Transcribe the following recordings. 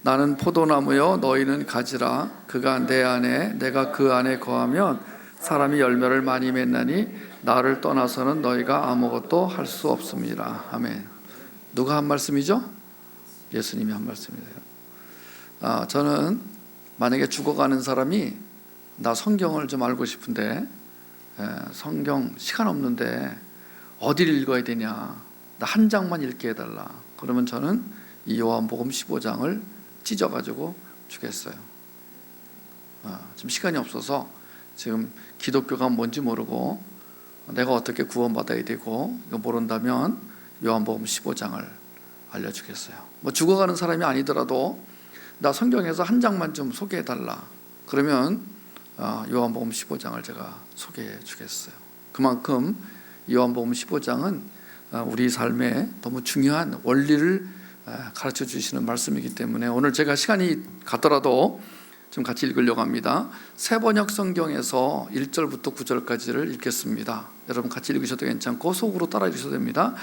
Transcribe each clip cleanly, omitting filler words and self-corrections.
나는 포도나무여 너희는 가지라. 그가 내 안에 내가 그 안에 거하면 사람이 열매를 많이 맺나니 나를 떠나서는 너희가 아무것도 할 수 없습니다. 아멘. 누가 한 말씀이죠? 예수님이 한 말씀이에요. 저는 만약에 죽어가는 사람이 나 성경을 좀 알고 싶은데 성경 시간 없는데 어디를 읽어야 되냐, 나 한 장만 읽게 해달라. 그러면 저는 이 요한복음 15장을 찢어가지고 주겠어요. 지금 시간이 없어서 지금 기독교가 뭔지 모르고 내가 어떻게 구원받아야 되고 이거 모른다면 요한복음 15장을 알려주겠어요. 뭐 죽어가는 사람이 아니더라도 나 성경에서 한 장만 좀 소개해달라. 그러면 요한복음 15장을 제가 소개해 주겠어요. 그만큼 요한복음 15장은 우리 삶에 너무 중요한 원리를 가르쳐 주시는 말씀이기 때문에 오늘 제가 시간이 가더라도 좀 같이 읽으려고 합니다. 새번역 성경에서 1절부터 9절까지를 읽겠습니다. 여러분 같이 읽으셔도 괜찮고 속으로 따라 읽으셔도 됩니다.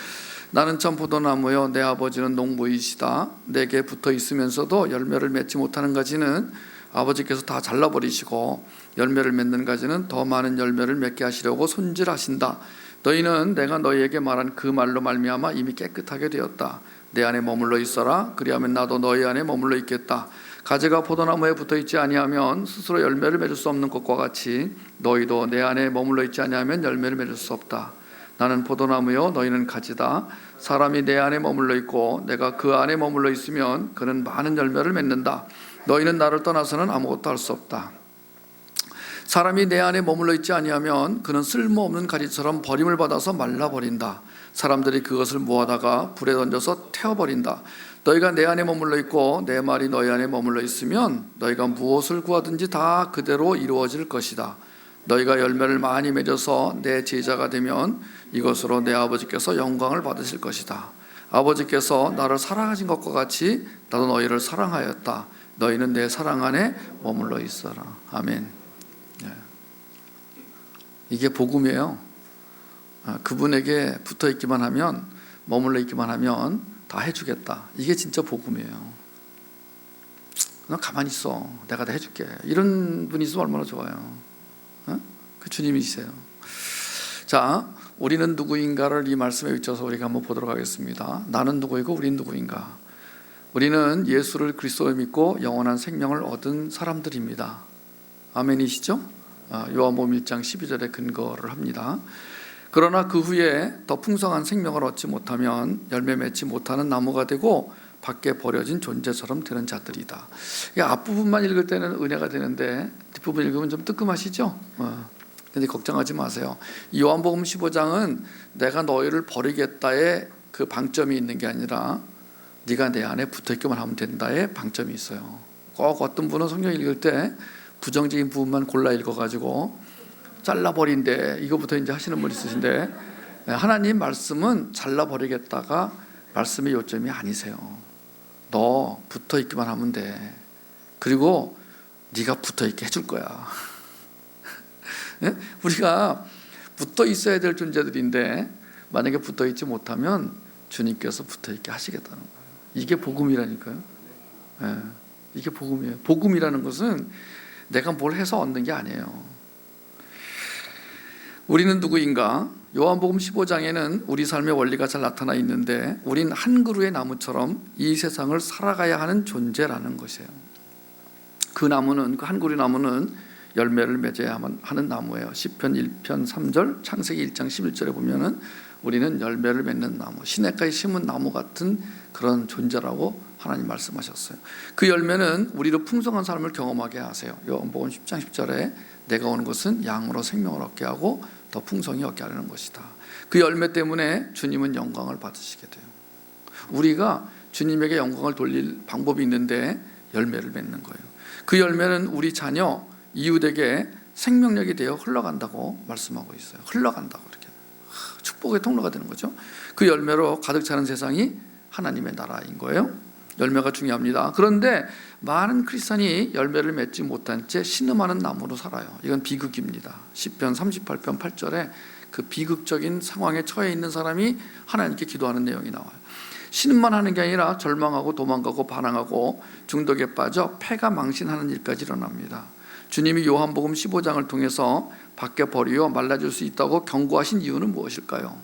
나는 참 포도나무여 내 아버지는 농부이시다. 내게 붙어 있으면서도 열매를 맺지 못하는 가지는 아버지께서 다 잘라버리시고 열매를 맺는 가지는 더 많은 열매를 맺게 하시려고 손질하신다. 너희는 내가 너희에게 말한 그 말로 말미암아 이미 깨끗하게 되었다. 내 안에 머물러 있어라. 그리하면 나도 너희 안에 머물러 있겠다. 가지가 포도나무에 붙어있지 아니하면 스스로 열매를 맺을 수 없는 것과 같이 너희도 내 안에 머물러 있지 아니하면 열매를 맺을 수 없다. 나는 포도나무요 너희는 가지다. 사람이 내 안에 머물러 있고 내가 그 안에 머물러 있으면 그는 많은 열매를 맺는다. 너희는 나를 떠나서는 아무것도 할 수 없다. 사람이 내 안에 머물러 있지 아니하면 그는 쓸모없는 가지처럼 버림을 받아서 말라버린다. 사람들이 그것을 모아다가 불에 던져서 태워버린다. 너희가 내 안에 머물러 있고 내 말이 너희 안에 머물러 있으면 너희가 무엇을 구하든지 다 그대로 이루어질 것이다. 너희가 열매를 많이 맺어서 내 제자가 되면 이것으로 내 아버지께서 영광을 받으실 것이다. 아버지께서 나를 사랑하신 것과 같이 나도 너희를 사랑하였다. 너희는 내 사랑 안에 머물러 있어라. 아멘. 이게 복음이에요. 그분에게 붙어 있기만 하면, 머물러 있기만 하면 다 해주겠다. 이게 진짜 복음이에요. 너 가만히 있어, 내가 다 해줄게. 이런 분이 있으면 얼마나 좋아요. 그 주님이세요. 자, 우리는 누구인가를 이 말씀에 비춰서 우리가 한번 보도록 하겠습니다. 나는 누구이고 우리는 누구인가? 우리는 예수를 그리스도로 믿고 영원한 생명을 얻은 사람들입니다. 아멘이시죠? 요한복음 1장 12절에 근거를 합니다. 그러나 그 후에 더 풍성한 생명을 얻지 못하면 열매 맺지 못하는 나무가 되고 밖에 버려진 존재처럼 되는 자들이다. 앞부분만 읽을 때는 은혜가 되는데 뒷부분 읽으면 좀 뜨끔하시죠? 근데 걱정하지 마세요. 이 요한복음 15장은 내가 너희를 버리겠다의 그 방점이 있는 게 아니라 네가 내 안에 붙어있기만 하면 된다의 방점이 있어요. 꼭 어떤 분은 성경 읽을 때 부정적인 부분만 골라 읽어가지고 잘라버린대 이거부터 이제 하시는 분 있으신데, 하나님 말씀은 잘라버리겠다가 말씀의 요점이 아니세요. 너 붙어있기만 하면 돼. 그리고 네가 붙어있게 해줄 거야. 우리가 붙어있어야 될 존재들인데 만약에 붙어있지 못하면 주님께서 붙어있게 하시겠다는 거예요. 이게 복음이라니까요. 이게 복음이에요. 복음이라는 것은 내가 뭘 해서 얻는 게 아니에요. 우리는 누구인가? 요한복음 15장에는 우리 삶의 원리가 잘 나타나 있는데 우린 한 그루의 나무처럼 이 세상을 살아가야 하는 존재라는 것이에요. 그 나무는, 그 한 그루의 나무는 열매를 맺어야 하는 나무예요. 시편 1편 3절, 창세기 1장 11절에 보면은 우리는 열매를 맺는 나무, 시냇가에 심은 나무 같은 그런 존재라고 하나님 말씀하셨어요. 그 열매는 우리로 풍성한 삶을 경험하게 하세요. 요한복음 10장 10절에 내가 오는 것은 양으로 생명을 얻게 하고 더 풍성히 얻게 하려는 것이다. 그 열매 때문에 주님은 영광을 받으시게 돼요. 우리가 주님에게 영광을 돌릴 방법이 있는데 열매를 맺는 거예요. 그 열매는 우리 자녀, 이웃에게 생명력이 되어 흘러간다고 말씀하고 있어요. 흘러간다고, 이렇게 축복의 통로가 되는 거죠. 그 열매로 가득 차는 세상이 하나님의 나라인 거예요. 열매가 중요합니다. 그런데 많은 크리스찬이 열매를 맺지 못한 채 신음하는 나무로 살아요. 이건 비극입니다. 시편 38편 8절에 그 비극적인 상황에 처해 있는 사람이 하나님께 기도하는 내용이 나와요. 신음만 하는 게 아니라 절망하고 도망가고 반항하고 중독에 빠져 폐가 망신하는 일까지 일어납니다. 주님이 요한복음 15장을 통해서 밖에 버리어 말라질 수 있다고 경고하신 이유는 무엇일까요?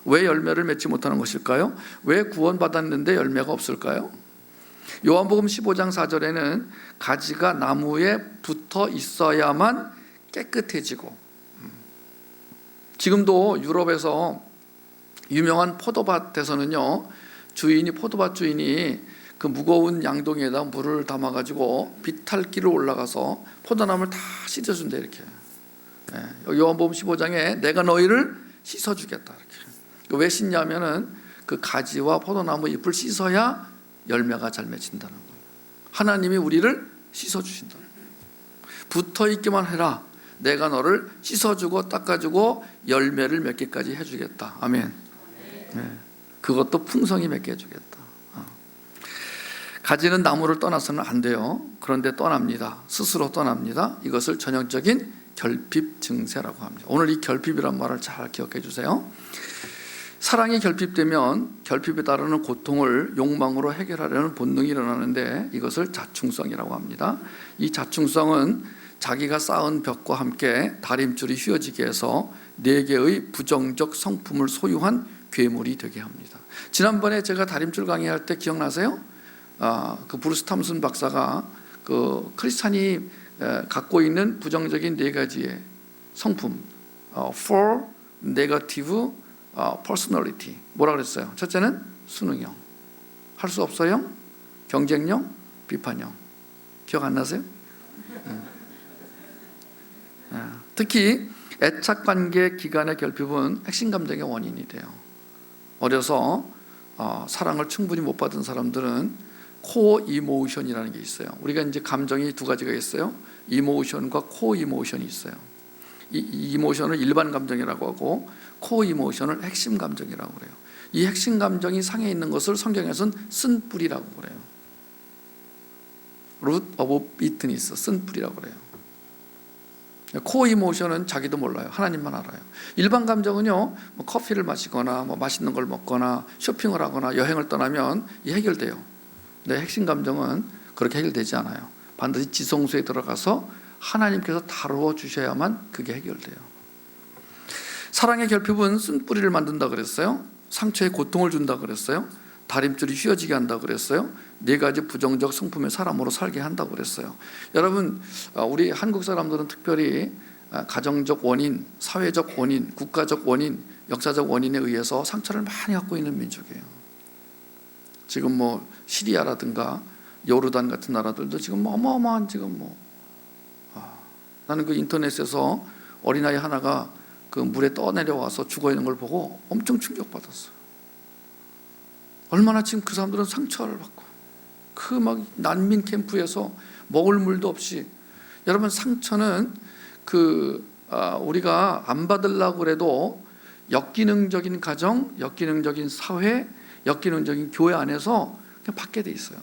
왜 열매를 맺지 못하는 것일까요? 왜 구원받았는데 열매가 없을까요? 요한복음 15장 4절에는 가지가 나무에 붙어 있어야만 깨끗해지고, 지금도 유럽에서 유명한 포도밭에서는요, 포도밭 주인이 그 무거운 양동이에다 물을 담아가지고 비탈길을 올라가서 포도나무를 다 씻어준대. 이렇게. 요한복음 15장에 내가 너희를 씻어주겠다. 이렇게. 왜 씻냐면은 그 가지와 포도나무 잎을 씻어야 열매가 잘 맺힌다는 거예요. 하나님이 우리를 씻어주신다. 붙어있기만 해라. 내가 너를 씻어주고 닦아주고 열매를 맺기까지 해주겠다. 아멘. 그것도 풍성히 맺게 해주겠다. 가지는 나무를 떠나서는 안 돼요. 그런데 떠납니다. 스스로 떠납니다. 이것을 전형적인 결핍 증세라고 합니다. 오늘 이 결핍이란 말을 잘 기억해 주세요. 사랑이 결핍되면 결핍에 따르는 고통을 욕망으로 해결하려는 본능이 일어나는데 이것을 자충성이라고 합니다. 이 자충성은 자기가 쌓은 벽과 함께 다림줄이 휘어지게 해서 4개의 부정적 성품을 소유한 괴물이 되게 합니다. 지난번에 제가 다림줄 강의할 때 기억나세요? 그 브루스 탐슨 박사가 그 크리스찬이 갖고 있는 부정적인 4가지의 성품, four negative personality, 뭐라 그랬어요? 첫째는 수능형, 할 수 없어형, 경쟁형, 비판형. 기억 안 나세요? 특히 애착관계 기간의 결핍은 핵심 감정의 원인이 돼요. 어려서 사랑을 충분히 못 받은 사람들은 코어 이모션이라는 게 있어요. 우리가 이제 감정이 2가지가 있어요. 이모션과 코어 이모션이 있어요. 이 이모션을 일반 감정이라고 하고 코어 이모션을 핵심 감정이라고 그래요. 이 핵심 감정이 상해 있는 것을 성경에서는 쓴 뿌리라고 그래요. root of bitterness, 쓴 뿌리라고 그래요. 코어 이모션은 자기도 몰라요. 하나님만 알아요. 일반 감정은요, 뭐 커피를 마시거나 뭐 맛있는 걸 먹거나 쇼핑을 하거나 여행을 떠나면 해결돼요. 근데 핵심 감정은 그렇게 해결되지 않아요. 반드시 지성소에 들어가서 하나님께서 다루어 주셔야만 그게 해결돼요. 사랑의 결핍은 쓴뿌리를 만든다 그랬어요. 상처에 고통을 준다 그랬어요. 다림줄이 휘어지게 한다 그랬어요. 4가지 부정적 성품의 사람으로 살게 한다고 그랬어요. 여러분, 우리 한국 사람들은 특별히 가정적 원인, 사회적 원인, 국가적 원인, 역사적 원인에 의해서 상처를 많이 갖고 있는 민족이에요. 지금 뭐 시리아라든가 요르단 같은 나라들도 지금 뭐 어마어마한 나는 그 인터넷에서 어린아이 하나가 그 물에 떠내려와서 죽어 있는 걸 보고 엄청 충격받았어요. 얼마나 지금 그 사람들은 상처를 받고 그 막 난민 캠프에서 먹을 물도 없이. 여러분, 상처는 우리가 안 받으려고 그래도 역기능적인 가정, 역기능적인 사회, 역기능적인 교회 안에서 그냥 받게 돼 있어요.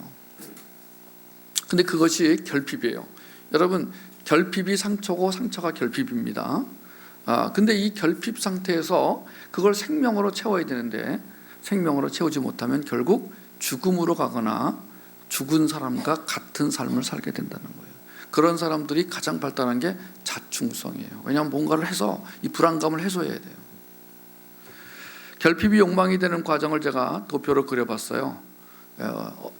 근데 그것이 결핍이에요. 여러분, 결핍이 상처고 상처가 결핍입니다. 근데 이 결핍 상태에서 그걸 생명으로 채워야 되는데 생명으로 채우지 못하면 결국 죽음으로 가거나 죽은 사람과 같은 삶을 살게 된다는 거예요. 그런 사람들이 가장 발달한 게 자충성이에요. 왜냐하면 뭔가를 해서 이 불안감을 해소해야 돼요. 결핍이 욕망이 되는 과정을 제가 도표로 그려봤어요.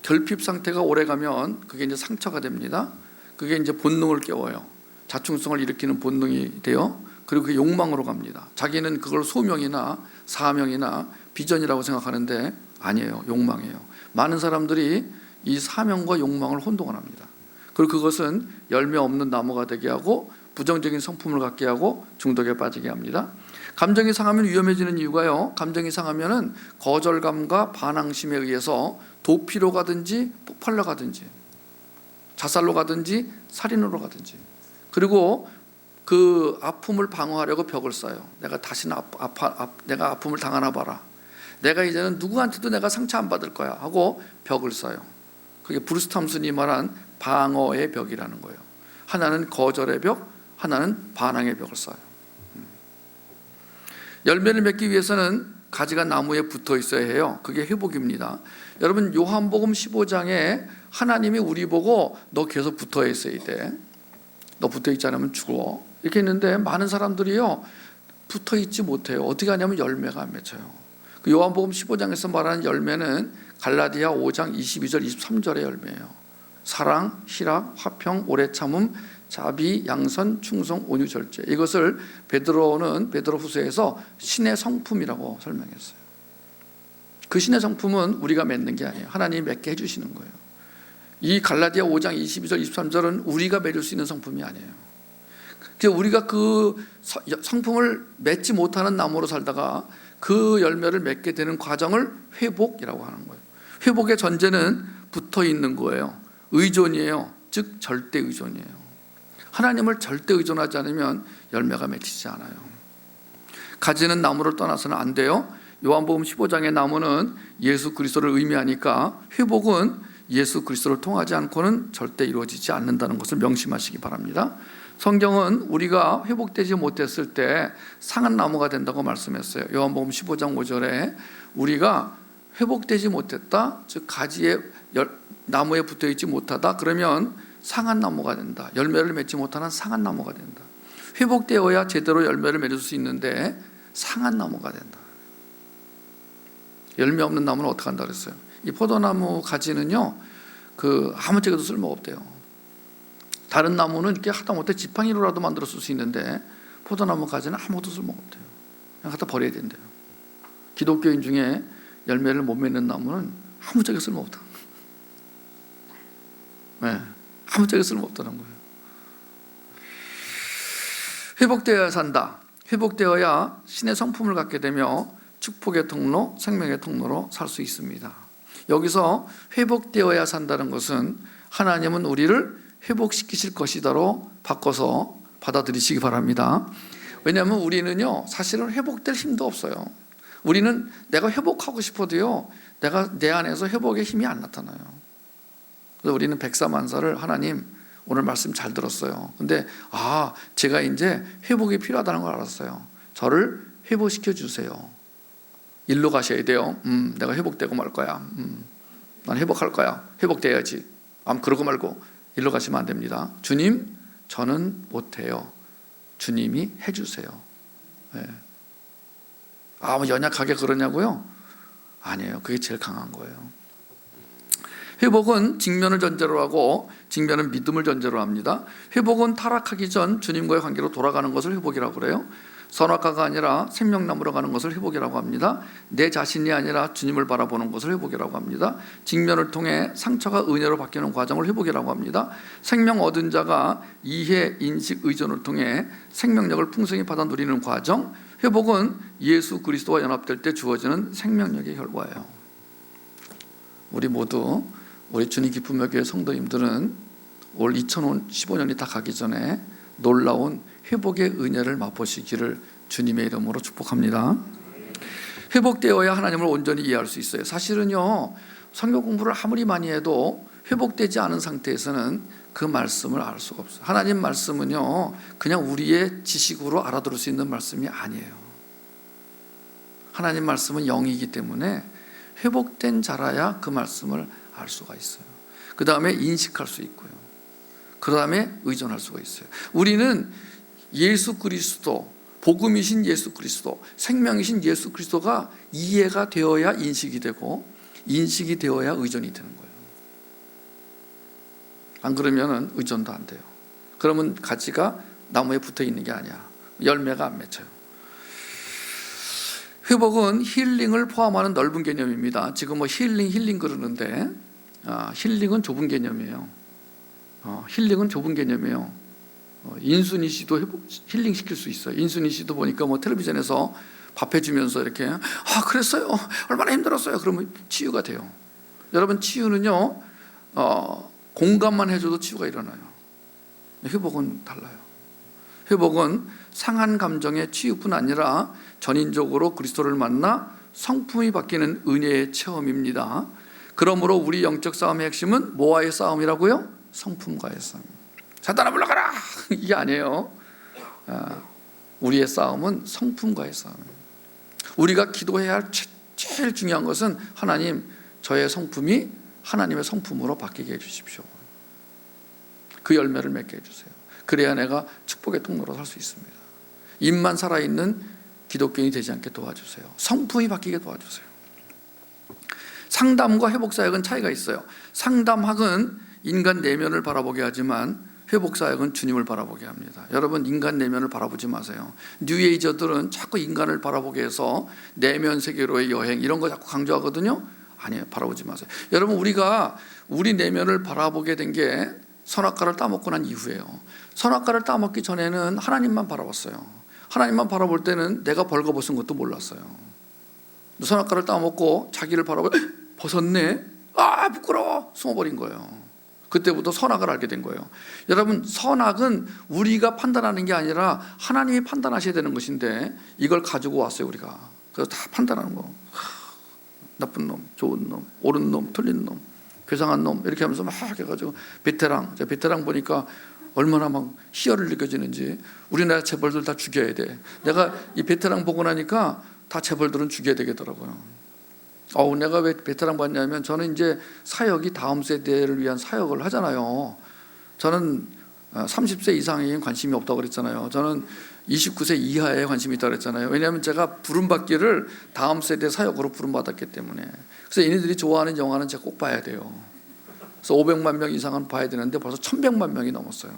결핍 상태가 오래가면 그게 이제 상처가 됩니다. 그게 이제 본능을 깨워요. 자충성을 일으키는 본능이 돼요. 그리고 그게 욕망으로 갑니다. 자기는 그걸 소명이나 사명이나 비전이라고 생각하는데 아니에요. 욕망이에요. 많은 사람들이 이 사명과 욕망을 혼동을 합니다. 그리고 그것은 열매 없는 나무가 되게 하고 부정적인 성품을 갖게 하고 중독에 빠지게 합니다. 감정이 상하면 위험해지는 이유가요, 감정이 상하면은 거절감과 반항심에 의해서 도피로 가든지 폭발로 가든지 자살로 가든지 살인으로 가든지, 그리고 그 아픔을 방어하려고 벽을 쌓아요. 내가 다시는 내가 아픔을 당하나 봐라. 내가 이제는 누구한테도 내가 상처 안 받을 거야 하고 벽을 쌓아요. 그게 브루스 탐슨이 말한 방어의 벽이라는 거예요. 하나는 거절의 벽, 하나는 반항의 벽을 쌓아요. 열매를 맺기 위해서는 가지가 나무에 붙어 있어야 해요. 그게 회복입니다. 여러분 요한복음 15장에 하나님이 우리 보고 너 계속 붙어 있어야 돼. 너 붙어 있지 않으면 죽어. 이렇게 했는데 많은 사람들이요 붙어 있지 못해요. 어떻게 하냐면 열매가 안 맺혀요. 그 요한복음 15장에서 말하는 열매는 갈라디아 5장 22절 23절의 열매예요. 사랑, 희락, 화평, 오래 참음, 자비, 양선, 충성, 온유, 절제. 이것을 베드로는 베드로후서에서 신의 성품이라고 설명했어요. 그 신의 성품은 우리가 맺는 게 아니에요. 하나님이 맺게 해주시는 거예요. 이 갈라디아 5장 22절 23절은 우리가 맺을 수 있는 성품이 아니에요. 우리가 그 성품을 맺지 못하는 나무로 살다가 그 열매를 맺게 되는 과정을 회복이라고 하는 거예요. 회복의 전제는 붙어 있는 거예요. 의존이에요. 즉 절대 의존이에요. 하나님을 절대 의존하지 않으면 열매가 맺히지 않아요. 가지는 나무를 떠나서는 안 돼요. 요한복음 15장의 나무는 예수 그리스도를 의미하니까 회복은 예수 그리스도를 통하지 않고는 절대 이루어지지 않는다는 것을 명심하시기 바랍니다. 성경은 우리가 회복되지 못했을 때 상한 나무가 된다고 말씀했어요. 요한복음 15장 5절에 우리가 회복되지 못했다, 즉 가지에 나무에 붙어있지 못하다, 그러면 상한 나무가 된다. 열매를 맺지 못하는 상한 나무가 된다. 회복되어야 제대로 열매를 맺을 수 있는데 상한 나무가 된다. 열매 없는 나무는 어떻게 한다 그랬어요? 이 포도나무 가지는요 아무짝에도 쓸모가 없대요. 다른 나무는 이렇게 하다못해 지팡이로라도 만들어 쓸 수 있는데 포도나무 가지는 아무것도 쓸모가 없대요. 그냥 갖다 버려야 된대요. 기독교인 중에 열매를 못 맺는 나무는 아무짝에 쓸모없다. 네, 아무짝에 쓸모없다는 거예요. 회복되어야 산다. 회복되어야 신의 성품을 갖게 되며 축복의 통로, 생명의 통로로 살 수 있습니다. 여기서 회복되어야 산다는 것은 하나님은 우리를 회복시키실 것이다로 바꿔서 받아들이시기 바랍니다. 왜냐하면 우리는요 사실은 회복될 힘도 없어요. 우리는 내가 회복하고 싶어도요 내 안에서 회복의 힘이 안 나타나요. 그래서 우리는 백사만사를 하나님 오늘 말씀 잘 들었어요. 근데 제가 이제 회복이 필요하다는 걸 알았어요. 저를 회복시켜 주세요. 일로 가셔야 돼요. 내가 회복되고 말 거야. 난 회복할 거야. 회복돼야지. 그러고 말고 일로 가시면 안 됩니다. 주님, 저는 못해요. 주님이 해주세요. 네. 연약하게 그러냐고요? 아니에요. 그게 제일 강한 거예요. 회복은 직면을 전제로 하고 직면은 믿음을 전제로 합니다. 회복은 타락하기 전 주님과의 관계로 돌아가는 것을 회복이라고 그래요. 선악과가 아니라 생명나무로 가는 것을 회복이라고 합니다. 내 자신이 아니라 주님을 바라보는 것을 회복이라고 합니다. 직면을 통해 상처가 은혜로 바뀌는 과정을 회복이라고 합니다. 생명 얻은 자가 이해, 인식, 의존을 통해 생명력을 풍성히 받아 누리는 과정. 회복은 예수 그리스도와 연합될 때 주어지는 생명력의 결과예요. 우리 모두 우리 주님 기쁨의 교회 성도님들은 올 2015년이 다 가기 전에 놀라운 회복의 은혜를 맛보시기를 주님의 이름으로 축복합니다. 회복되어야 하나님을 온전히 이해할 수 있어요. 사실은요 성경 공부를 아무리 많이 해도 회복되지 않은 상태에서는 그 말씀을 알 수가 없어요. 하나님 말씀은요 그냥 우리의 지식으로 알아들을 수 있는 말씀이 아니에요. 하나님 말씀은 영이기 때문에 회복된 자라야 그 말씀을 알 수가 있어요. 그 다음에 인식할 수 있고요. 그 다음에 의존할 수가 있어요. 우리는 예수 그리스도, 복음이신 예수 그리스도, 생명이신 예수 그리스도가 이해가 되어야 인식이 되고 인식이 되어야 의존이 되는 거예요. 안 그러면 의존도 안 돼요. 그러면 가지가 나무에 붙어 있는 게 아니야. 열매가 안 맺혀요. 회복은 힐링을 포함하는 넓은 개념입니다. 지금 힐링 그러는데 힐링은 좁은 개념이에요. 힐링은 좁은 개념이에요. 인순이 씨도 힐링 시킬 수 있어요. 인순이 씨도 보니까 텔레비전에서 밥 해주면서 이렇게 그랬어요. 얼마나 힘들었어요. 그러면 치유가 돼요. 여러분 치유는요 공감만 해줘도 치유가 일어나요. 회복은 달라요. 회복은 상한 감정의 치유뿐 아니라 전인적으로 그리스도를 만나 성품이 바뀌는 은혜의 체험입니다. 그러므로 우리 영적 싸움의 핵심은 뭐와의 싸움이라고요? 성품과의 싸움. 사탄아 물러가라! 이게 아니에요. 우리의 싸움은 성품과의 싸움이에요. 우리가 기도해야 할 제일 중요한 것은 하나님, 저의 성품이 하나님의 성품으로 바뀌게 해주십시오. 그 열매를 맺게 해주세요. 그래야 내가 축복의 통로로 살 수 있습니다. 입만 살아있는 기독교인이 되지 않게 도와주세요. 성품이 바뀌게 도와주세요. 상담과 회복사역은 차이가 있어요. 상담학은 인간 내면을 바라보게 하지만 회복사역은 주님을 바라보게 합니다. 여러분, 인간 내면을 바라보지 마세요. 뉴에이저들은 자꾸 인간을 바라보게 해서 내면 세계로의 여행 이런 거 자꾸 강조하거든요. 아니에요. 바라보지 마세요. 여러분, 우리가 우리 내면을 바라보게 된 게 선악과를 따먹고 난 이후에요. 선악과를 따먹기 전에는 하나님만 바라봤어요. 하나님만 바라볼 때는 내가 벌거벗은 것도 몰랐어요. 선악과를 따먹고 자기를 바라보고 벗었네? 아, 부끄러워! 숨어버린 거예요. 그때부터 선악을 알게 된 거예요. 여러분, 선악은 우리가 판단하는 게 아니라 하나님이 판단하셔야 되는 것인데 이걸 가지고 왔어요, 우리가. 그래서 다 판단하는 거. 나쁜 놈, 좋은 놈, 옳은 놈, 틀린 놈, 괴상한 놈 이렇게 하면서 막 해가지고 베테랑 보니까 얼마나 막 희열을 느껴지는지. 우리나라 재벌들 다 죽여야 돼. 내가 이 베테랑 보고 나니까 다 재벌들은 죽여야 되겠더라고요. 내가 왜 베테랑 봤냐면 저는 이제 사역이 다음 세대를 위한 사역을 하잖아요. 저는 30세 이상에 관심이 없다고 그랬잖아요. 저는 29세 이하에 관심이 있다고 그랬잖아요. 왜냐하면 제가 부름받기를 다음 세대 사역으로 부름받았기 때문에. 그래서 얘네들이 좋아하는 영화는 제가 꼭 봐야 돼요. 그래서 500만 명 이상은 봐야 되는데 벌써 1100만 명이 넘었어요.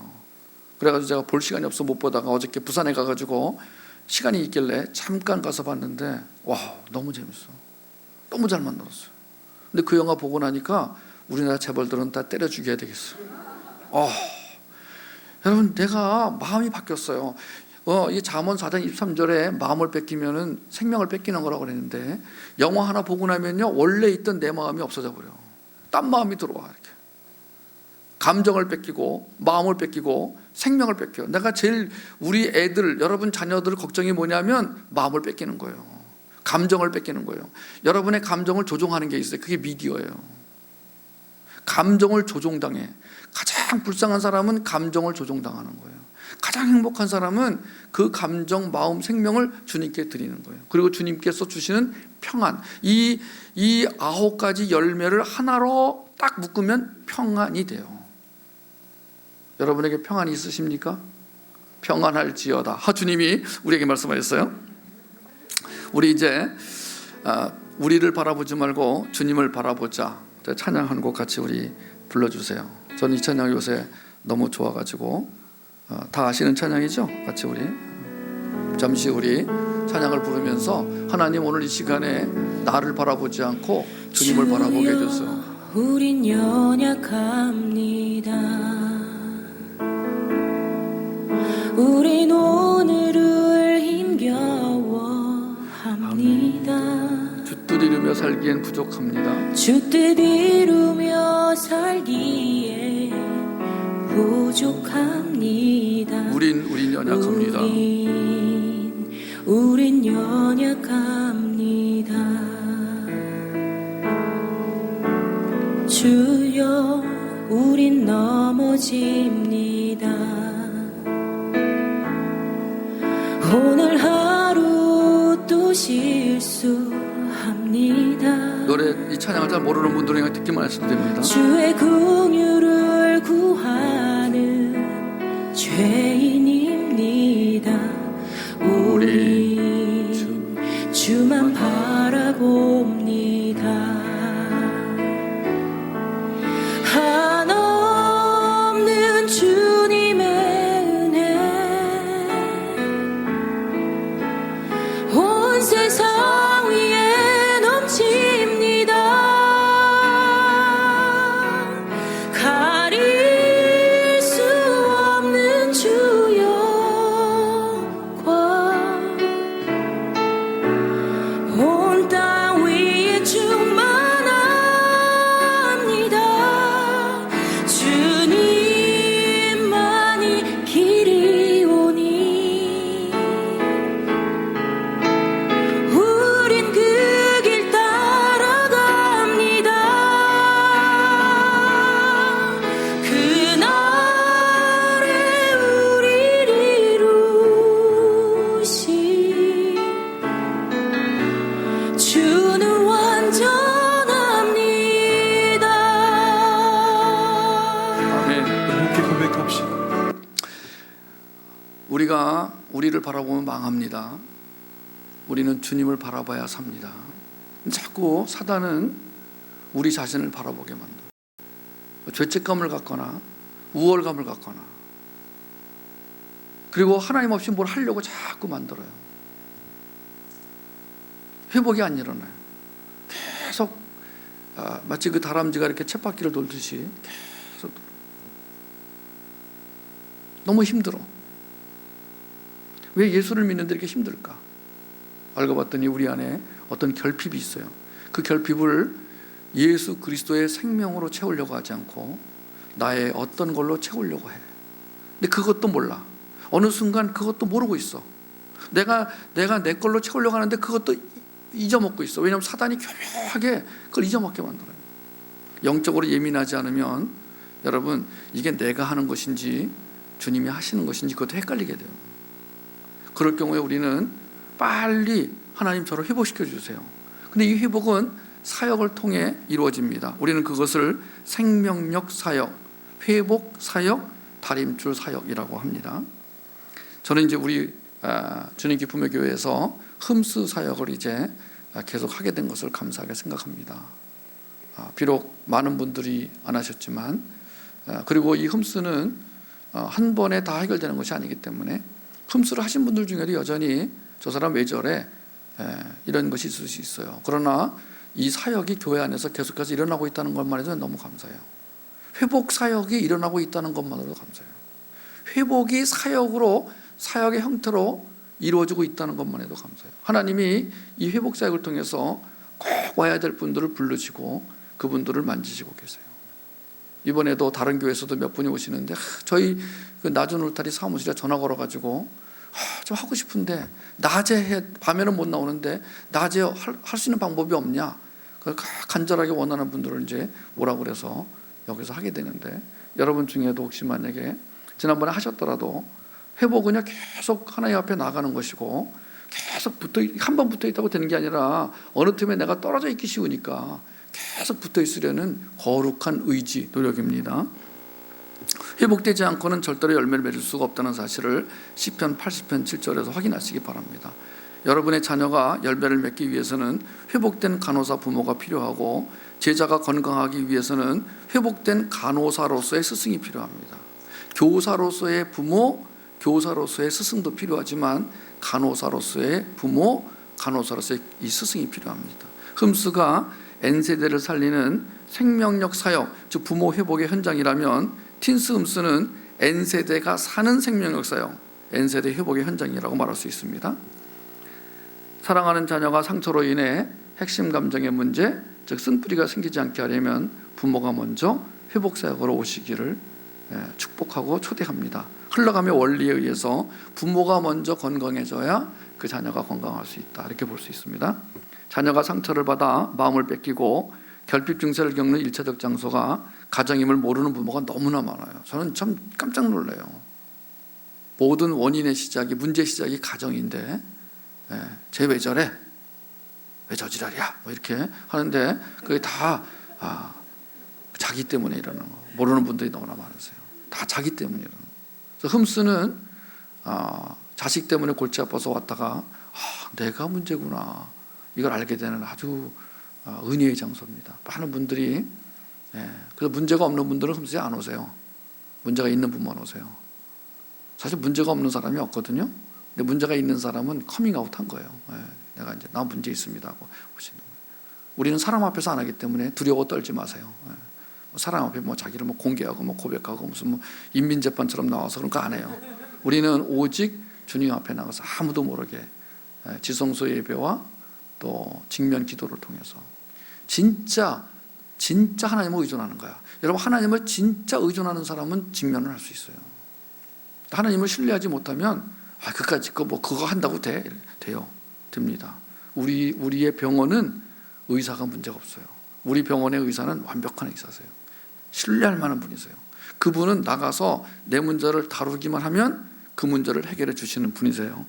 그래가지고 제가 볼 시간이 없어 못 보다가 어저께 부산에 가가지고 시간이 있길래 잠깐 가서 봤는데 와, 너무 재밌어. 너무 잘 만들었어요. 근데 그 영화 보고 나니까 우리나라 재벌들은 다 때려 죽여야 되겠어. 여러분, 내가 마음이 바뀌었어요. 이 잠언 4장 23절에 마음을 뺏기면은 생명을 뺏기는 거라고 그랬는데 영화 하나 보고 나면요 원래 있던 내 마음이 없어져 버려. 딴 마음이 들어와. 이렇게 감정을 뺏기고 마음을 뺏기고 생명을 뺏겨. 내가 제일 우리 애들, 여러분 자녀들 걱정이 뭐냐면 마음을 뺏기는 거예요. 감정을 뺏기는 거예요. 여러분의 감정을 조종하는 게 있어요. 그게 미디어예요. 감정을 조종당해. 가장 불쌍한 사람은 감정을 조종당하는 거예요. 가장 행복한 사람은 그 감정, 마음, 생명을 주님께 드리는 거예요. 그리고 주님께서 주시는 평안, 이 9가지 열매를 하나로 딱 묶으면 평안이 돼요. 여러분에게 평안이 있으십니까? 평안할지어다. 주님이 우리에게 말씀하셨어요. 우리 이제 우리를 바라보지 말고 주님을 바라보자. 찬양 한 곡 같이 우리 불러주세요. 저는 이 찬양 요새 너무 좋아가지고 다 아시는 찬양이죠? 같이 우리 잠시 우리 찬양을 부르면서 하나님, 오늘 이 시간에 나를 바라보지 않고 주님을 바라보게 해주세요. 우린 연약합니다. 우린 오늘을 힘겨워합니다. 주 뜻 이루며 살기엔 부족합니다. 주 뜻 이루며 살기에 부족합니다. 우린 연약합니다. 우린 연약합니다. 주여, 우린 넘어집니다. 오늘 하루 또 실수합니다. 노래 이 찬양을 잘 모르는 분들은 그냥 듣기만 하셔도 됩니다. 주의 긍휼을 구하는 죄인입니다. 우리 주만 바라봅니다. 한없는 주님의 은혜 온 세상 위에 넘칩니다. 가릴 수 없는 주 영광 온 땅 위에 충만합니다. 주님만이 길이오니 우린 그 길 따라갑니다. 그날에 우리를 이루신 우리가 우리를 바라보면 망합니다. 우리는 주님을 바라봐야 삽니다. 자꾸 사단은 우리 자신을 바라보게 만들어요. 죄책감을 갖거나 우월감을 갖거나, 그리고 하나님 없이 뭘 하려고 자꾸 만들어요. 회복이 안 일어나요. 계속 마치 그 다람쥐가 이렇게 쳇바퀴를 돌듯이 계속 돌아. 너무 힘들어. 왜 예수를 믿는데 이렇게 힘들까? 알고 봤더니 우리 안에 어떤 결핍이 있어요. 그 결핍을 예수 그리스도의 생명으로 채우려고 하지 않고 나의 어떤 걸로 채우려고 해. 근데 그것도 몰라. 어느 순간 그것도 모르고 있어. 내가 내 걸로 채우려고 하는데 그것도 잊어먹고 있어. 왜냐하면 사단이 교묘하게 그걸 잊어먹게 만들어요. 영적으로 예민하지 않으면 여러분, 이게 내가 하는 것인지 주님이 하시는 것인지 그것도 헷갈리게 돼요. 그럴 경우에 우리는 빨리 하나님 저를 회복시켜 주세요. 근데 이 회복은 사역을 통해 이루어집니다. 우리는 그것을 생명력 사역, 회복 사역, 다림줄 사역이라고 합니다. 저는 이제 우리 주님 기쁨의 교회에서 흠스 사역을 이제 계속 하게 된 것을 감사하게 생각합니다. 비록 많은 분들이 안 하셨지만, 그리고 이 흠스는 한 번에 다 해결되는 것이 아니기 때문에 흠스를 하신 분들 중에도 여전히 저 사람 왜 저래? 이런 것이 있을 수 있어요. 그러나 이 사역이 교회 안에서 계속해서 일어나고 있다는 것만 해도 너무 감사해요. 회복 사역이 일어나고 있다는 것만으로도 감사해요. 회복이 사역으로, 사역의 형태로 이루어지고 있다는 것만 해도 감사해요. 하나님이 이 회복 사역을 통해서 꼭 와야 될 분들을 부르시고 그분들을 만지시고 계세요. 이번에도 다른 교회에서도 몇 분이 오시는데 저희 그 낮은 울타리 사무실에 전화 걸어가지고 좀 하고 싶은데 낮에 해, 밤에는 못 나오는데 낮에 할 수 있는 방법이 없냐, 간절하게 원하는 분들을 이제 오라고 그래서 여기서 하게 되는데, 여러분 중에도 혹시 만약에 지난번에 하셨더라도 회복은요 계속 하나님 앞에 나가는 것이고, 계속 한 번 붙어 있다고 되는 게 아니라 어느 틈에 내가 떨어져 있기 쉬우니까 계속 붙어 있으려는 거룩한 의지, 노력입니다. 회복되지 않고는 절대로 열매를 맺을 수가 없다는 사실을 시편 80편 7절에서 확인하시기 바랍니다. 여러분의 자녀가 열매를 맺기 위해서는 회복된 간호사 부모가 필요하고, 제자가 건강하기 위해서는 회복된 간호사로서의 스승이 필요합니다. 교사로서의 부모, 교사로서의 스승도 필요하지만 간호사로서의 부모, 간호사로서의 이 스승이 필요합니다. 흠스가 N세대를 살리는 생명력 사역, 즉 부모 회복의 현장이라면 틴스 흠스는 N세대가 사는 생명력 사역, N세대 회복의 현장이라고 말할 수 있습니다. 사랑하는 자녀가 상처로 인해 핵심 감정의 문제, 즉 쓴뿌리가 생기지 않게 하려면 부모가 먼저 회복 사역으로 오시기를 축복하고 초대합니다. 흘러가며 원리에 의해서 부모가 먼저 건강해져야 그 자녀가 건강할 수 있다, 이렇게 볼 수 있습니다. 자녀가 상처를 받아 마음을 뺏기고 결핍 증세를 겪는 일차적 장소가 가정임을 모르는 부모가 너무나 많아요. 저는 참 깜짝 놀라요. 모든 원인의 시작이, 문제 시작이 가정인데 쟤 왜 저래? 왜 저지랄이야? 뭐 이렇게 하는데 그게 다 자기 때문에 일어나는 거. 모르는 분들이 너무나 많으세요. 다 자기 때문에 일어나는 거. 그래서 흠스는 자식 때문에 골치 아파서 왔다가 내가 문제구나, 이걸 알게 되는 아주 은혜의 장소입니다. 많은 분들이, 그래서 문제가 없는 분들은 흠스에 안 오세요. 문제가 있는 분만 오세요. 사실 문제가 없는 사람이 없거든요. 근데 문제가 있는 사람은 커밍아웃 한 거예요. 내가 이제 나 문제 있습니다 하고 오시는 거예요. 우리는 사람 앞에서 안 하기 때문에 두려워 떨지 마세요. 사람 앞에 자기를 공개하고 고백하고 무슨 인민재판처럼 나와서 그런 거 안 해요. 우리는 오직 주님 앞에 나가서 아무도 모르게 지성소 예배와 또 직면 기도를 통해서 진짜 하나님을 의존하는 거야. 여러분, 하나님을 진짜 의존하는 사람은 직면을 할 수 있어요. 하나님을 신뢰하지 못하면 그까짓 거 그거 한다고 돼요. 됩니다. 우리의 병원은 의사가 문제가 없어요. 우리 병원의 의사는 완벽한 의사세요. 신뢰할 만한 분이세요. 그분은 나가서 내 문제를 다루기만 하면 그 문제를 해결해 주시는 분이세요.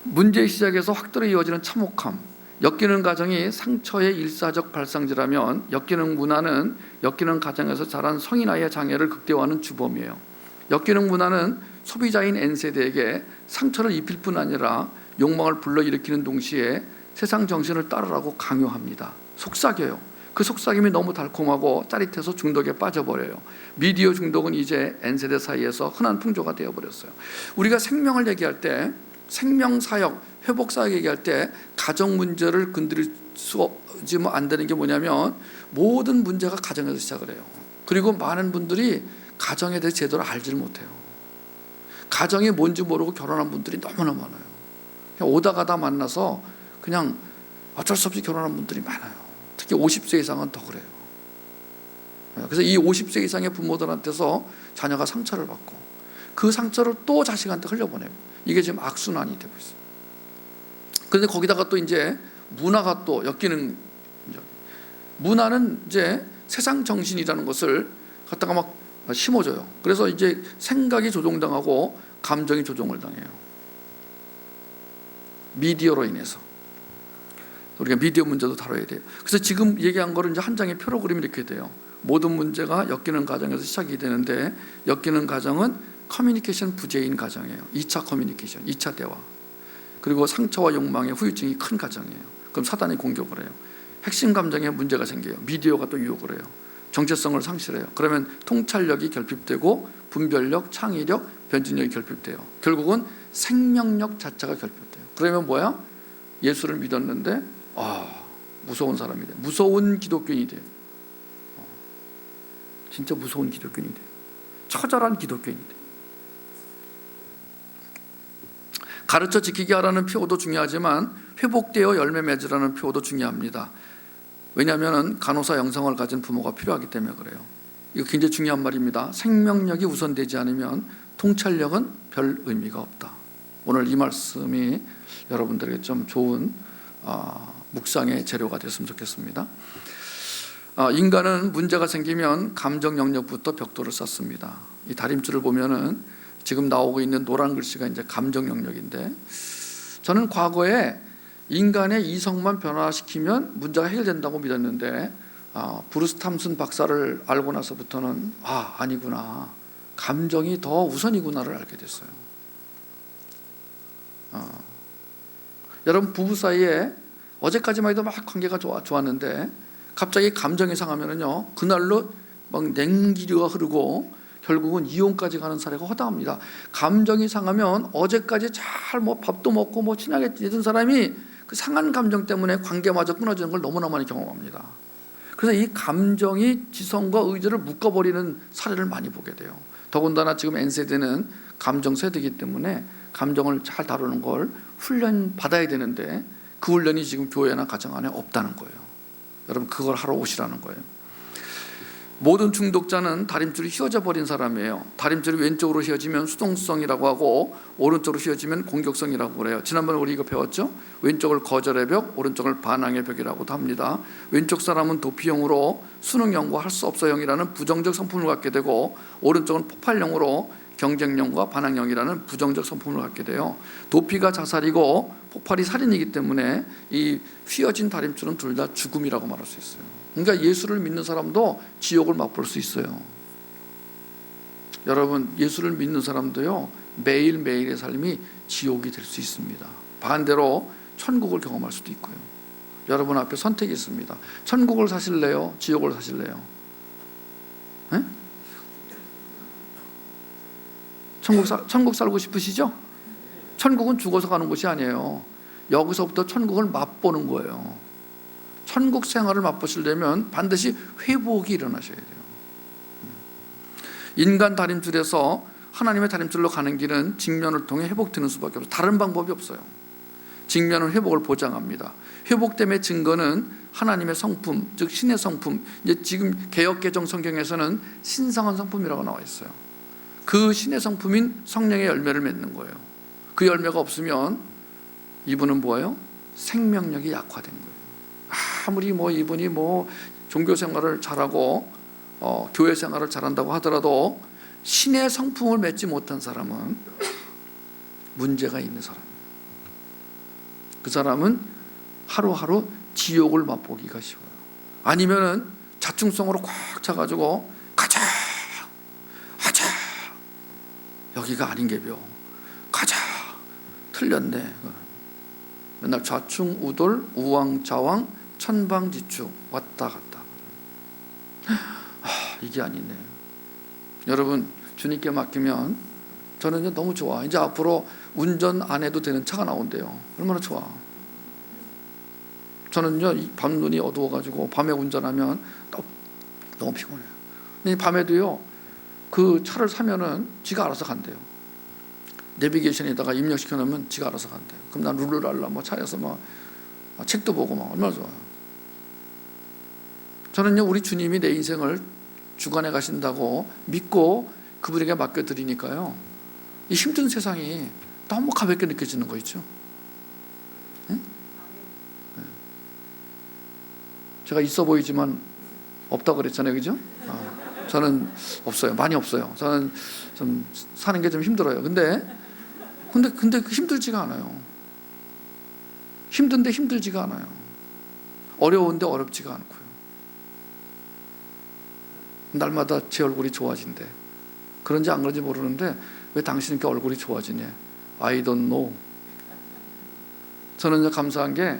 문제의 시작에서 확대로 이어지는 참혹함, 엮이는 가정이 상처의 일사적 발상지라면 엮이는 문화는 엮이는 가정에서 자란 성인 아이의 장애를 극대화하는 주범이에요. 엮이는 문화는 소비자인 N세대에게 상처를 입힐 뿐 아니라 욕망을 불러일으키는 동시에 세상 정신을 따르라고 강요합니다. 속삭여요. 그 속삭임이 너무 달콤하고 짜릿해서 중독에 빠져버려요. 미디어 중독은 이제 N세대 사이에서 흔한 풍조가 되어버렸어요. 우리가 생명을 얘기할 때, 생명사역, 회복사역 얘기할 때 가정 문제를 건드릴 수 안 되는 게 뭐냐면 모든 문제가 가정에서 시작을 해요. 그리고 많은 분들이 가정에 대해 제대로 알지를 못해요. 가정이 뭔지 모르고 결혼한 분들이 너무나 많아요. 그냥 오다 가다 만나서 그냥 어쩔 수 없이 결혼한 분들이 많아요. 특히 50세 이상은 더 그래요. 그래서 이 50세 이상의 부모들한테서 자녀가 상처를 받고 그 상처를 또 자식한테 흘려보내고 이게 지금 악순환이 되고 있어요. 그런데 거기다가 또 이제 문화가 또 엮이는, 문화는 이제 세상 정신이라는 것을 갖다가 막 심어줘요. 그래서 이제 생각이 조종당하고 감정이 조종을 당해요. 미디어로 인해서. 우리가 미디어 문제도 다뤄야 돼요. 그래서 지금 얘기한 거를 이제 한 장의 프로그램이 이렇게 돼요. 모든 문제가 엮이는 가정에서 시작이 되는데, 엮이는 가정은 커뮤니케이션 부재인 가정이에요. 2차 커뮤니케이션, 2차 대화. 그리고 상처와 욕망의 후유증이 큰 가정이에요. 그럼 사단이 공격을 해요. 핵심 감정에 문제가 생겨요. 미디어가 또 유혹을 해요. 정체성을 상실해요. 그러면 통찰력이 결핍되고 분별력, 창의력, 변진력이 결핍돼요. 결국은 생명력 자체가 결핍돼요. 그러면 뭐야? 예수를 믿었는데 무서운 사람이 돼요. 무서운 기독교인이 돼요. 진짜 무서운 기독교인이 돼요. 처절한 기독교인이 돼요. 가르쳐 지키게 하라는 표어도 중요하지만 회복되어 열매 맺으라는 표어도 중요합니다. 왜냐하면 간호사 영성을 가진 부모가 필요하기 때문에 그래요. 이거 굉장히 중요한 말입니다. 생명력이 우선되지 않으면 통찰력은 별 의미가 없다. 오늘 이 말씀이 여러분들에게 좀 좋은 묵상의 재료가 됐으면 좋겠습니다. 인간은 문제가 생기면 감정 영역부터 벽돌을 쌓습니다. 이 다림줄을 보면은 지금 나오고 있는 노란 글씨가 이제 감정 영역인데, 저는 과거에 인간의 이성만 변화시키면 문제가 해결된다고 믿었는데 브루스 탐슨 박사를 알고 나서부터는 아니구나, 감정이 더 우선이구나를 알게 됐어요. 여러분, 부부 사이에 어제까지만 해도 막 관계가 좋았는데 갑자기 감정이 상하면은요, 그날로 막 냉기류가 흐르고 결국은 이혼까지 가는 사례가 허다합니다. 감정이 상하면 어제까지 잘 밥도 먹고 친하게 지내던 사람이 그 상한 감정 때문에 관계마저 끊어지는 걸 너무나 많이 경험합니다. 그래서 이 감정이 지성과 의지를 묶어버리는 사례를 많이 보게 돼요. 더군다나 지금 N세대는 감정 세대이기 때문에 감정을 잘 다루는 걸 훈련 받아야 되는데 그 훈련이 지금 교회나 가정 안에 없다는 거예요. 여러분, 그걸 하러 오시라는 거예요. 모든 중독자는 다림줄이 휘어져 버린 사람이에요. 다림줄이 왼쪽으로 휘어지면 수동성이라고 하고 오른쪽으로 휘어지면 공격성이라고 그래요. 지난번에 우리 이거 배웠죠? 왼쪽을 거절의 벽, 오른쪽을 반항의 벽이라고도 합니다. 왼쪽 사람은 도피형으로 수능형과 할 수 없어형이라는 부정적 성품을 갖게 되고, 오른쪽은 폭발형으로 경쟁형과 반항형이라는 부정적 성품을 갖게 돼요. 도피가 자살이고 폭발이 살인이기 때문에 이 휘어진 다림줄은 둘 다 죽음이라고 말할 수 있어요. 그러니까 예수를 믿는 사람도 지옥을 맛볼 수 있어요. 여러분, 예수를 믿는 사람도요, 매일매일의 삶이 지옥이 될 수 있습니다. 반대로 천국을 경험할 수도 있고요. 여러분 앞에 선택이 있습니다. 천국을 사실래요? 지옥을 사실래요? 에? 천국 살고 싶으시죠? 천국은 죽어서 가는 곳이 아니에요. 여기서부터 천국을 맛보는 거예요. 천국 생활을 맛보시려면 반드시 회복이 일어나셔야 돼요. 인간 다림줄에서 하나님의 다림줄로 가는 길은 직면을 통해 회복되는 수밖에 없어요. 다른 방법이 없어요. 직면은 회복을 보장합니다. 회복됨의 증거는 하나님의 성품, 즉 신의 성품. 이제 지금 개역개정 성경에서는 신성한 성품이라고 나와 있어요. 그 신의 성품인 성령의 열매를 맺는 거예요. 그 열매가 없으면 이분은 뭐예요? 생명력이 약화된 거예요. 아무리 이분이 종교 생활을 잘하고 교회 생활을 잘한다고 하더라도 신의 성품을 맺지 못한 사람은 문제가 있는 사람이에요. 그 사람은 하루하루 지옥을 맛보기가 쉬워요. 아니면은 자충성으로 꽉 차가지고 가자 여기가 아닌게벼. 가자. 틀렸네. 맨날 좌충우돌 우왕좌왕 천방지축 왔다 갔다. 이게 아니네. 여러분, 주님께 맡기면 저는 너무 좋아. 이제 앞으로 운전 안 해도 되는 차가 나온대요. 얼마나 좋아. 저는요, 밤눈이 어두워가지고 밤에 운전하면 너무 피곤해요. 근데 밤에도요, 그 차를 사면은 지가 알아서 간대요. 내비게이션에다가 입력시켜 놓으면 지가 알아서 간대요. 그럼 난 룰루랄라 뭐 차에서 막 책도 보고 막 얼마나 좋아요. 저는요, 우리 주님이 내 인생을 주관해 가신다고 믿고 그분에게 맡겨드리니까요, 이 힘든 세상이 너무 가볍게 느껴지는 거 있죠. 응? 네. 제가 있어 보이지만 없다 그랬잖아요, 그죠? 저는 없어요. 많이 없어요. 저는 좀 사는 게 좀 힘들어요. 근데 힘들지가 않아요. 힘든데 힘들지가 않아요. 어려운데 어렵지가 않고요. 날마다 제 얼굴이 좋아진대. 그런지 안 그런지 모르는데 왜 당신 이렇게 얼굴이 좋아지냐? I don't know. 저는 감사한 게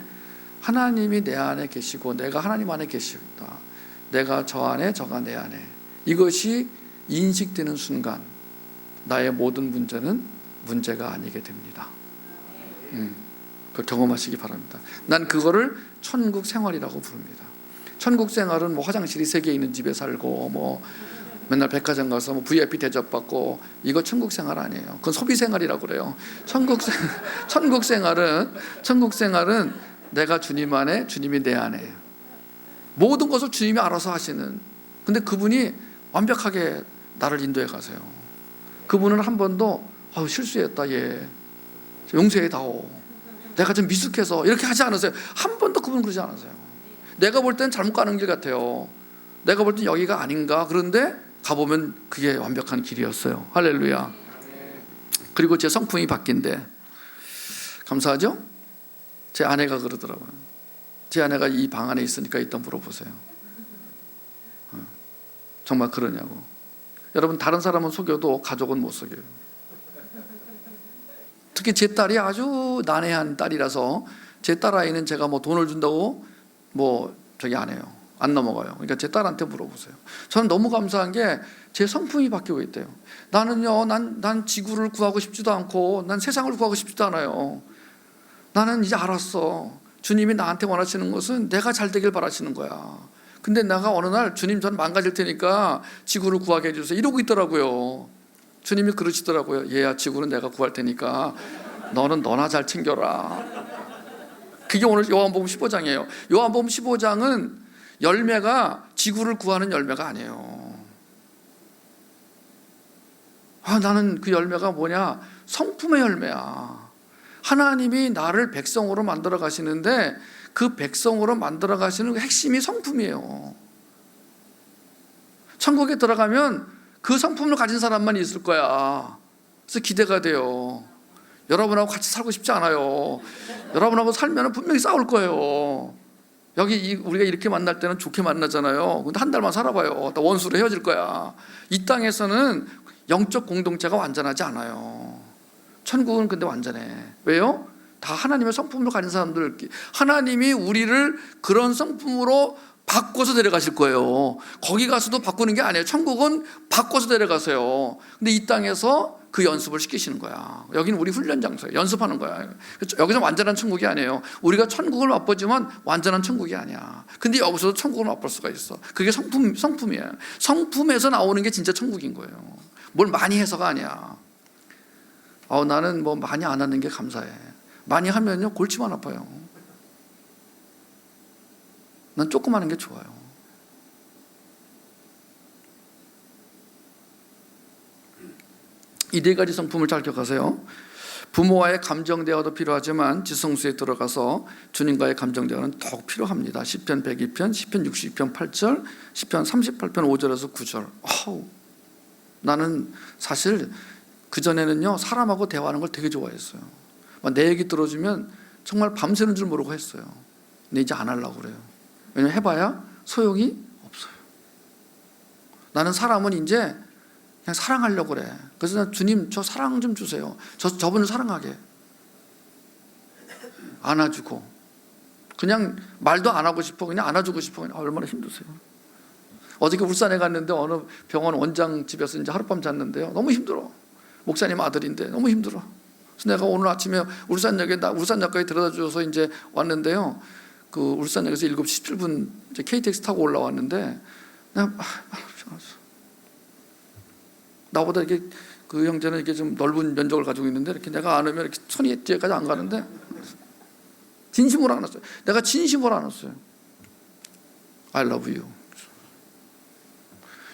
하나님이 내 안에 계시고 내가 하나님 안에 계시다. 내가 저 안에, 저가 내 안에. 이것이 인식되는 순간 나의 모든 문제는 문제가 아니게 됩니다. 그 경험하시기 바랍니다. 난 그거를 천국 생활이라고 부릅니다. 천국 생활은 뭐 화장실이 3개 있는 집에 살고 뭐 맨날 백화점 가서 뭐 VIP 대접받고, 이거 천국 생활 아니에요. 그건 소비 생활이라고 그래요. 천국 생활은 내가 주님 안에, 주님이 내 안에. 모든 것을 주님이 알아서 하시는. 근데 그분이 완벽하게 나를 인도해 가세요. 그분은 한 번도 실수했다, 얘 용서해다오, 내가 좀 미숙해서, 이렇게 하지 않으세요. 한 번도 그분은 그러지 않으세요. 내가 볼 땐 잘못 가는 길 같아요. 내가 볼 땐 여기가 아닌가. 그런데 가보면 그게 완벽한 길이었어요. 할렐루야. 그리고 제 성품이 바뀐대. 감사하죠? 제 아내가 그러더라고요. 제 아내가 이 방 안에 있으니까 일단 물어보세요. 정말 그러냐고. 여러분, 다른 사람은 속여도 가족은 못 속여요. 특히 제 딸이 아주 난해한 딸이라서, 제 딸아이는 제가 뭐 돈을 준다고 안 해요. 안 넘어가요. 그러니까 제 딸한테 물어보세요. 저는 너무 감사한 게 제 성품이 바뀌고 있대요. 나는요, 난 지구를 구하고 싶지도 않고 난 세상을 구하고 싶지도 않아요. 나는 이제 알았어. 주님이 나한테 원하시는 것은 내가 잘 되길 바라시는 거야. 근데 내가 어느 날 주님, 전 망가질 테니까 지구를 구하게 해주세요, 이러고 있더라고요. 주님이 그러시더라고요. 얘야, 지구는 내가 구할 테니까 너는 너나 잘 챙겨라. 그게 오늘 요한복음 15장이에요. 요한복음 15장은 열매가 지구를 구하는 열매가 아니에요. 나는 그 열매가 뭐냐? 성품의 열매야. 하나님이 나를 백성으로 만들어 가시는데 그 백성으로 만들어 가시는 핵심이 성품이에요. 천국에 들어가면 그 성품을 가진 사람만 있을 거야. 그래서 기대가 돼요. 여러분하고 같이 살고 싶지 않아요. 여러분하고 살면 분명히 싸울 거예요. 여기 우리가 이렇게 만날 때는 좋게 만나잖아요. 근데 한 달만 살아봐요. 또 원수로 헤어질 거야. 이 땅에서는 영적 공동체가 완전하지 않아요. 천국은 근데 완전해. 왜요? 다 하나님의 성품을 가진 사람들. 하나님이 우리를 그런 성품으로 바꿔서 데려가실 거예요. 거기 가서도 바꾸는 게 아니에요. 천국은 바꿔서 데려가세요. 근데 이 땅에서 그 연습을 시키시는 거야. 여기는 우리 훈련 장소예요. 연습하는 거야. 여기서 완전한 천국이 아니에요. 우리가 천국을 맛보지만 완전한 천국이 아니야. 근데 여기서도 천국을 맛볼 수가 있어. 그게 성품이에요. 성품에서 나오는 게 진짜 천국인 거예요. 뭘 많이 해서가 아니야. 나는 뭐 많이 안 하는 게 감사해. 많이 하면요, 골치만 아파요. 난 조금 하는 게 좋아요. 이 4가지 성품을 잘 기억하세요. 부모와의 감정 대화도 필요하지만 지성소에 들어가서 주님과의 감정 대화는 더욱 필요합니다. 시편 102편, 시편 62편 8절, 시편 38편 5절에서 9절. 나는 사실 그전에는요, 사람하고 대화하는 걸 되게 좋아했어요. 내 얘기 들어주면 정말 밤새는 줄 모르고 했어요. 근데 이제 안 하려고 그래요. 왜냐면 해봐야 소용이 없어요. 나는 사람은 이제 그냥 사랑하려고 그래. 그래서 난 주님 저 사랑 좀 주세요. 저분을 사랑하게. 안아주고 그냥 말도 안 하고 싶어. 그냥 안아주고 싶어. 그냥 얼마나 힘드세요. 어저께 울산에 갔는데 어느 병원 원장 집에서 이제 하룻밤 잤는데요. 너무 힘들어. 목사님 아들인데 너무 힘들어. 그래서 내가 오늘 아침에 울산역까지 데려다 줘서 이제 왔는데요. 그 울산역에서 7시 17분 이제 KTX 타고 올라왔는데 그냥 나보다 이렇게 그 형제는 이렇게 좀 넓은 면적을 가지고 있는데 이렇게 내가 안으면 이렇게 손이 뒤에까지 안 가는데 진심으로 안았어요. 내가 진심으로 안았어요. I love you.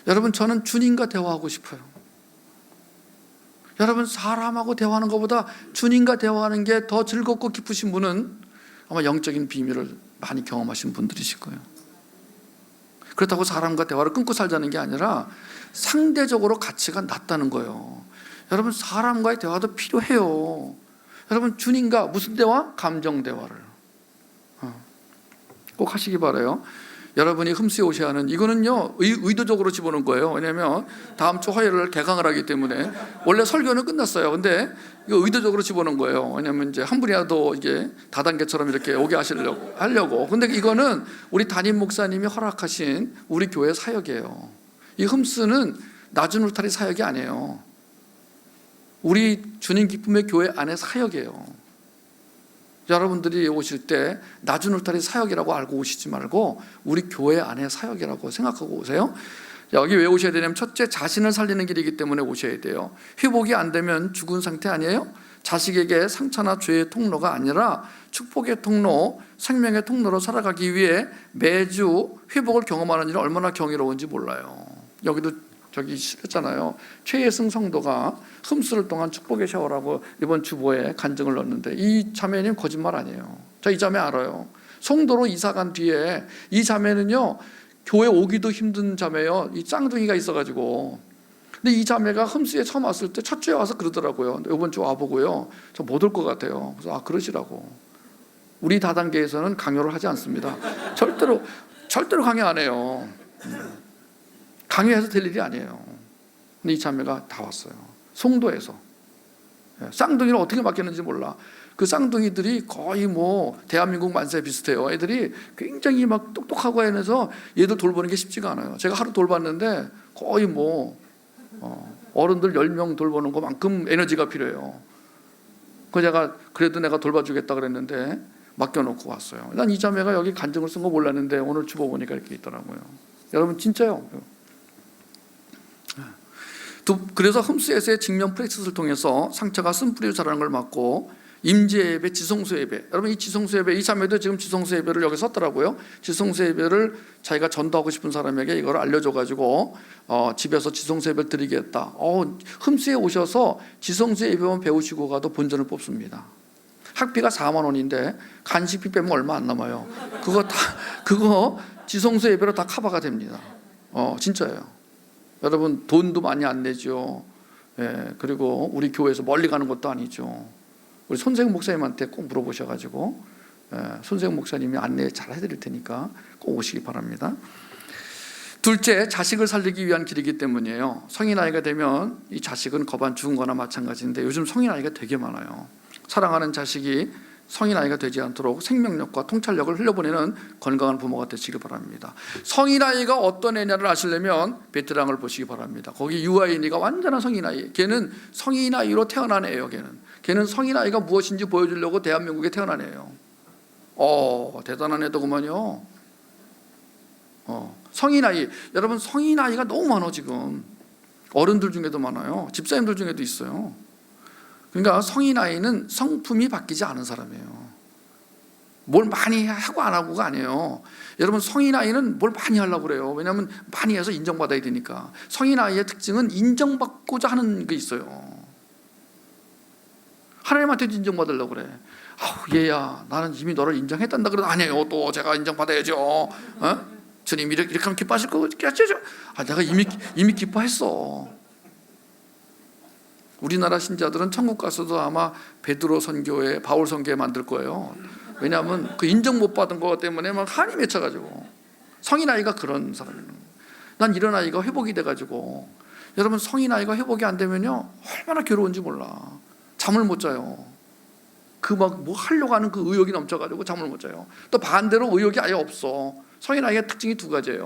여러분 저는 주님과 대화하고 싶어요. 여러분 사람하고 대화하는 것보다 주님과 대화하는 게 더 즐겁고 기쁘신 분은 아마 영적인 비밀을 많이 경험하신 분들이실 거예요. 그렇다고 사람과 대화를 끊고 살자는 게 아니라 상대적으로 가치가 낮다는 거예요. 여러분 사람과의 대화도 필요해요. 여러분 주님과 무슨 대화? 감정 대화를 꼭 하시기 바라요. 여러분이 흠수에 오셔야 하는 이거는요 의도적으로 집어넣은 거예요. 왜냐하면 다음 주 화요일을 개강을 하기 때문에 원래 설교는 끝났어요. 근데 이거 의도적으로 집어넣은 거예요. 왜냐하면 이제 한 분이라도 이게 다단계처럼 이렇게 오게 하려고. 근데 이거는 우리 담임 목사님이 허락하신 우리 교회 사역이에요. 이 흠수는 낮은 울타리 사역이 아니에요. 우리 주님 기쁨의 교회 안에 사역이에요. 여러분들이 오실 때 낮은 울타리 사역이라고 알고 오시지 말고 우리 교회 안에 사역이라고 생각하고 오세요. 여기 왜 오셔야 되냐면 첫째 자신을 살리는 길이기 때문에 오셔야 돼요. 회복이 안 되면 죽은 상태 아니에요? 자식에게 상처나 죄의 통로가 아니라 축복의 통로, 생명의 통로로 살아가기 위해 매주 회복을 경험하는 일이 얼마나 경이로운지 몰라요. 여기도 저기 했잖아요. 최예승 성도가 흠수를 통한 축복의 샤워라고 이번 주보에 간증을 넣었는데 이 자매님 거짓말 아니에요. 저 이 자매 알아요. 송도로 이사 간 뒤에 이 자매는요 교회 오기도 힘든 자매요. 이 쌍둥이가 있어가지고 근데 이 자매가 흠수에 처음 왔을 때 첫 주에 와서 그러더라고요. 이번 주 와보고요 저 못 올 것 같아요. 그래서 그러시라고. 우리 다단계에서는 강요를 하지 않습니다. 절대로 강요 안 해요. 강요해서 될 일이 아니에요. 근데 이 자매가 다 왔어요. 송도에서. 쌍둥이를 어떻게 맡겼는지 몰라. 그 쌍둥이들이 거의 뭐 대한민국 만세 비슷해요. 애들이 굉장히 막 똑똑하고 해서 얘들 돌보는 게 쉽지가 않아요. 제가 하루 돌봤는데 거의 뭐 어른들 10명 돌보는 것만큼 에너지가 필요해요. 그래도 내가 돌봐주겠다 그랬는데 맡겨놓고 왔어요. 난 이 자매가 여기 간증을 쓴 거 몰랐는데 오늘 주보 보니까 이렇게 있더라고요. 여러분 진짜요. 그래서 흠수에서의 직면 프랙티스를 통해서 상처가 쓴뿌리로 자라는 걸 막고 임재예배, 지성소예배. 여러분 이 지성소예배, 이 자매도 지금 지성소예배를 여기 썼더라고요. 지성소예배를 자기가 전도하고 싶은 사람에게 이걸 알려줘가지고 집에서 지성소예배를 드리겠다. 흠수에 오셔서 지성소예배만 배우시고 가도 본전을 뽑습니다. 학비가 4만 원인데 간식비 빼면 얼마 안 남아요. 그거 지성소예배로 다 커버가 됩니다. 진짜예요. 여러분 돈도 많이 안 내죠. 그리고 우리 교회에서 멀리 가는 것도 아니죠. 우리 손세경 목사님한테 꼭 물어보셔가지고 손세경 목사님이 안내 잘 해드릴 테니까 꼭 오시기 바랍니다. 둘째, 자식을 살리기 위한 길이기 때문이에요. 성인 나이가 되면 이 자식은 거반 죽은 거나 마찬가지인데 요즘 성인 나이가 되게 많아요. 사랑하는 자식이 성인 아이가 되지 않도록 생명력과 통찰력을 흘려보내는 건강한 부모가 되시기 바랍니다. 성인 아이가 어떤 애냐를 아시려면 베테랑을 보시기 바랍니다. 거기 유아인이가 완전한 성인 아이. 걔는 성인 아이로 태어난 애예요. 걔는 성인 아이가 무엇인지 보여주려고 대한민국에 태어난 애예요. 대단한 애더구만요. 성인 아이. 여러분 성인 아이가 너무 많아 지금. 어른들 중에도 많아요. 집사님들 중에도 있어요. 그러니까 성인 아이는 성품이 바뀌지 않은 사람이에요. 뭘 많이 하고 안 하고가 아니에요. 여러분 성인 아이는 뭘 많이 하려고 그래요. 왜냐하면 많이 해서 인정받아야 되니까. 성인 아이의 특징은 인정받고자 하는 게 있어요. 하나님한테도 인정받으려고 그래. 얘야 나는 이미 너를 인정했단다. 그러다 아니에요. 또 제가 인정받아야죠. 주님 이렇게 하면 기뻐하실 거겠죠. 내가 이미 기뻐했어. 우리나라 신자들은 천국 가서도 아마 베드로 선교회, 바울 선교회 만들 거예요. 왜냐하면 그 인정 못 받은 것 때문에 막 한이 맺혀가지고. 성인 아이가 그런 사람이에요. 난 이런 아이가 회복이 돼가지고. 여러분, 성인 아이가 회복이 안 되면요 얼마나 괴로운지 몰라. 잠을 못 자요. 그 막 뭐 하려고 하는 그 의욕이 넘쳐가지고 잠을 못 자요. 또 반대로 의욕이 아예 없어. 성인 아이의 특징이 두 가지예요.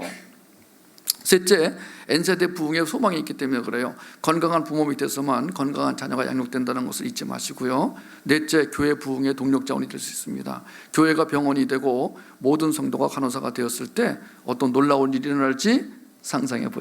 셋째, N세대 부흥의 소망이 있기 때문에 그래요. 건강한 부모 밑에서만 건강한 자녀가 양육된다는 것을 잊지 마시고요. 넷째, 교회 부흥의 동력 자원이 될 수 있습니다. 교회가 병원이 되고 모든 성도가 간호사가 되었을 때 어떤 놀라운 일이 일어날지 상상해 보십시오.